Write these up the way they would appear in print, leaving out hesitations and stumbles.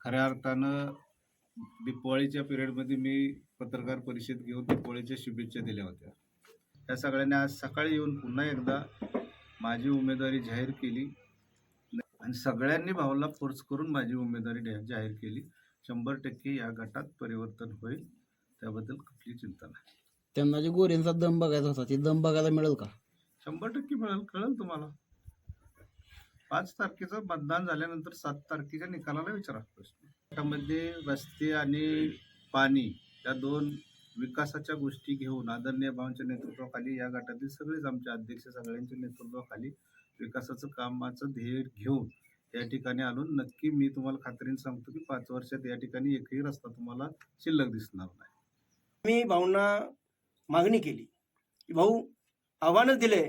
खऱ्या अर्थानं दिवाळीच्या पिरियडमध्ये मी पत्रकार परिषद घेऊन दिवाळीच्या शुभेच्छा दिल्या होत्या. त्या सगळ्यांनी आज सकाळी येऊन पुन्हा एकदा माझी उमेदवारी जाहीर केली आणि सगळ्यांनी भाऊला फोर्स करून माझी उमेदवारी जाहीर केली. 100% या गटात परिवर्तन होईल, त्याबद्दल कुठली चिंता नाही. त्यांना जे गोरेंचा दम बघायचा होता ते दम बघायला मिळेल का? 100% मिळेल, कळेल तुम्हाला. 5 तारखेचं मतदान झाल्यानंतर 7 तारखेच्या निकालाला विचारा प्रश्न. त्यामध्ये रस्ते आणि पाणी या 2 विकासाच्या गोष्टी घेऊन आदरणीय भावांच्या नेतृत्वाखाली या गटातील सगळेच आमचे अध्यक्ष सगळ्यांच्या नेतृत्वाखाली विकासाचं कामाचं ध्येय घेऊन या ठिकाणी आलो. नक्की मी तुम्हाला खात्रीने सांगतो की 5 वर्षात या ठिकाणी एकही रस्ता तुम्हाला शिल्लक दिसणार नाही. मी भाऊंना मागणी केली की भाऊ आव्हानच दिले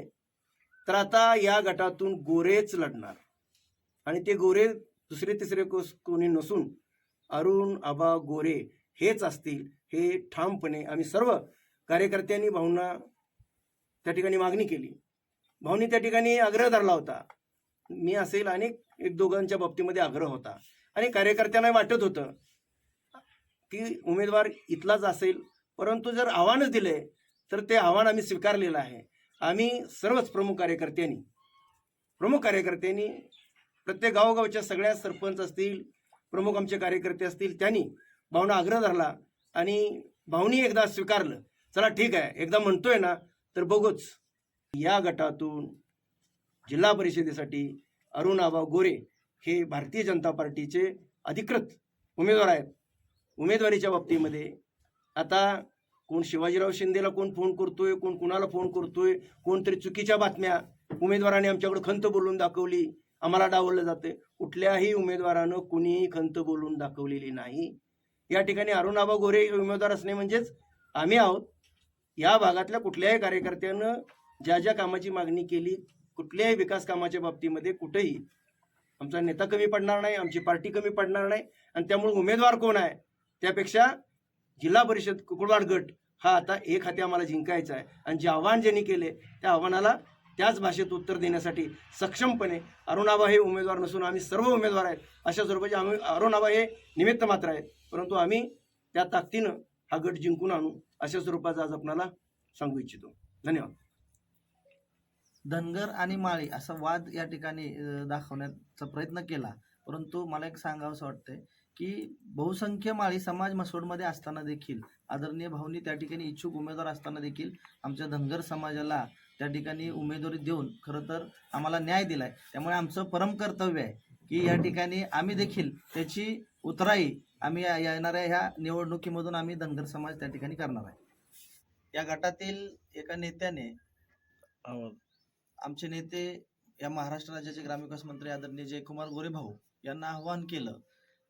तर आता या गटातून गोरेच लढणार आणि ते गोरे दुसरे तिसरे कोणी नसून अरुण आबा गोरे हेच असतील हे ठामपणे आम्ही सर्व कार्यकर्त्यांनी भाऊंना त्या ठिकाणी मागणी केली. भाऊंनी त्या ठिकाणी आग्रह धरला होता. मी असेल अनेक 1-2 बाबतीमध्ये आग्रह होता आणि कार्यकर्त्यांना वाटत होतं की उमेदवार इथलाच असेल, परंतु जर आव्हानच दिले तर ते आव्हान आम्ही स्वीकारलेलं आहे. आम्ही सर्वच प्रमुख कार्यकर्त्यांनी प्रत्येक गावोगावच्या सगळ्या सरपंच असतील, प्रमुख आमचे कार्यकर्ते असतील, त्यांनी भाऊंना आग्रह धरला आणि भाऊनी एकदा स्वीकारलं. चला ठीक आहे, एकदा म्हणतोय ना तर बघूच. या गटातून जिल्हा परिषदेसाठी अरुण आबा गोरे हे भारतीय जनता पार्टीचे अधिकृत उमेदवार आहेत. उमेदवारीच्या बाबतीमध्ये आता कोण शिवाजीराव शिंदेला कोण फोन करतोय, कोण कुणाला फोन करतोय, कोणतरी चुकीच्या बातम्या उमेदवाराने आमच्याकडे खंत बोलून दाखवली, आम्हाला डावललं जाते. कुठल्याही उमेदवारानं कुणीही खंत बोलून दाखवलेली नाही. या ठिकाणी अरुण आबा गोरे उमेदवार असणे म्हणजेच आम्ही आहोत. या भागातल्या कुठल्याही कार्यकर्त्यानं ज्या कामाची मागणी केली, कुठल्याही विकास कामाच्या बाबतीमध्ये कुठेही आमचा नेता कमी पडणार नाही, आमची पार्टी कमी पडणार नाही. आणि त्यामुळे उमेदवार कोण आहे त्यापेक्षा जिल्हा परिषद कुकुडवाड गट हा आता एक हाती आम्हाला जिंकायचा आहे. आणि जे आव्हान ज्यांनी केले त्या आव्हानाला त्याच भाषेत उत्तर देण्यासाठी सक्षमपणे अरुणाबा हे उमेदवार नसून आम्ही सर्व उमेदवार आहेत अशा स्वरूपाचे आम्ही अरुणाबा हे निमित्त मात्र आहेत, परंतु आम्ही त्या ताकदीनं हा गट जिंकून आणू अशा स्वरूपाचा आज आपणाला सांगू इच्छितो. धन्यवाद. धनगर आणि माळी असा वाद या ठिकाणी दाखवण्याचा प्रयत्न केला, परंतु मला एक सांगावंसं वाटतंय की बहुसंख्य माळी समाज मसोडमध्ये असताना देखील आदरणीय भाऊंनी त्या ठिकाणी इच्छुक उमेदवार असताना देखील आमच्या धनगर समाजाला त्या ठिकाणी उमेदवारी देऊन खरं तर आम्हाला न्याय दिलाय. त्यामुळे आमचं परम कर्तव्य आहे की या ठिकाणी आम्ही देखील त्याची उतराई आम्ही येणाऱ्या ह्या निवडणुकीमधून आम्ही धनगर समाज त्या ठिकाणी करणार आहे. या गटातील एका नेत्याने आमचे नेते या महाराष्ट्र राज्याचे ग्रामविकास मंत्री आदरणीय जयकुमार गोरे भाऊ यांना आव्हान केलं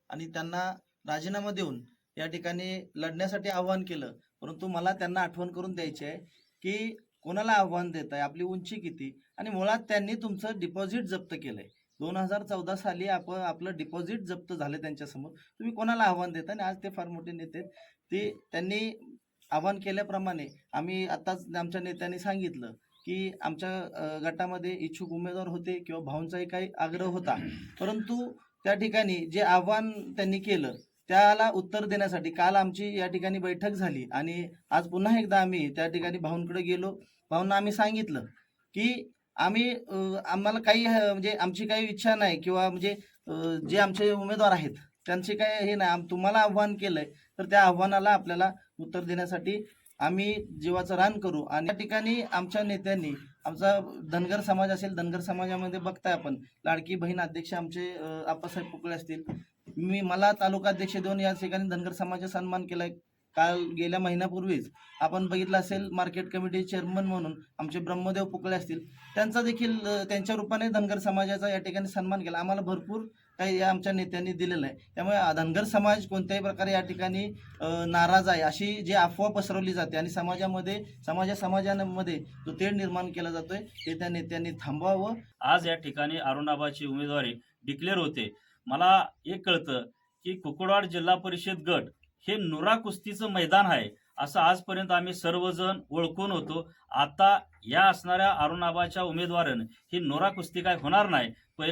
आणि त्यांना राजीनामा देऊन या ठिकाणी लढण्यासाठी आव्हान केलं. परंतु मला त्यांना आठवण करून द्यायची आहे की कोणाला आव्हान देत आहे, आपली उंची किती, आणि मुळात त्यांनी तुमचं डिपॉझिट जप्त केलंय. 2014 साली आपलं डिपॉझिट जप्त झालं त्यांच्यासमोर. तुम्ही कोणाला आव्हान देता? आणि आज ते फार मोठे नेते ते त्यांनी आव्हान केल्याप्रमाणे आम्ही आताच आमच्या नेत्यांनी सांगितलं की आमच्या गटामध्ये इच्छुक उमेदवार होते किंवा भाऊंचाही काही आग्रह होता, परंतु त्या ठिकाणी जे आव्हान त्यांनी केलं त्याला उत्तर देण्यासाठी काल आमची या ठिकाणी बैठक झाली आणि आज पुन्हा एकदा आम्ही त्या ठिकाणी भाऊंकडे गेलो. भाऊंना आम्ही सांगितलं की आम्हाला काही म्हणजे आमची काही इच्छा नाही किंवा म्हणजे जे आमचे उमेदवार आहेत त्यांचे काय हे नाही, तुम्हाला आव्हान केलंय तर त्या आव्हानाला आपल्याला उत्तर देण्यासाठी आम्ही जीवाचं रान करू. आणि या ठिकाणी आमच्या नेत्यांनी आमचा धनगर समाज असेल, धनगर समाजामध्ये बघताय आपण लाडकी बहीण अध्यक्ष आमचे आप्पासाहेब पुकळे असतील, मला तालुका अध्यक्ष देऊन या ठिकाणी धनगर समाजाचा सन्मान केलाय. काल गेल्या महिन्यापूर्वीच आपण बघितलं असेल मार्केट कमिटी चेअरमन म्हणून आमचे ब्रह्मदेव पुकळे असतील, त्यांचा देखील त्यांच्या रूपाने धनगर समाजाचा या ठिकाणी सन्मान केला. आम्हाला भरपूर काही या आमच्या नेत्यांनी दिलेलं आहे. त्यामुळे धनगर समाज कोणत्याही प्रकारे या ठिकाणी नाराज आहे अशी जी अफवा पसरवली जाते आणि समाजामध्ये जो तेढ निर्माण केला जातोय ते त्या नेत्यांनी थांबवावं. आज या ठिकाणी अरुणाबाची उमेदवारी डिक्लेअर होते. मला एक कळतं की कुकुडवाड जिल्हा परिषद गट हे नुरा कुस्तीचं मैदान आहे असं आजपर्यंत आम्ही सर्वजण ओळखून होतो. आता या असणाऱ्या अरुणाबाच्या उमेदवारानं ही नुरा कुस्ती काय होणार नाही.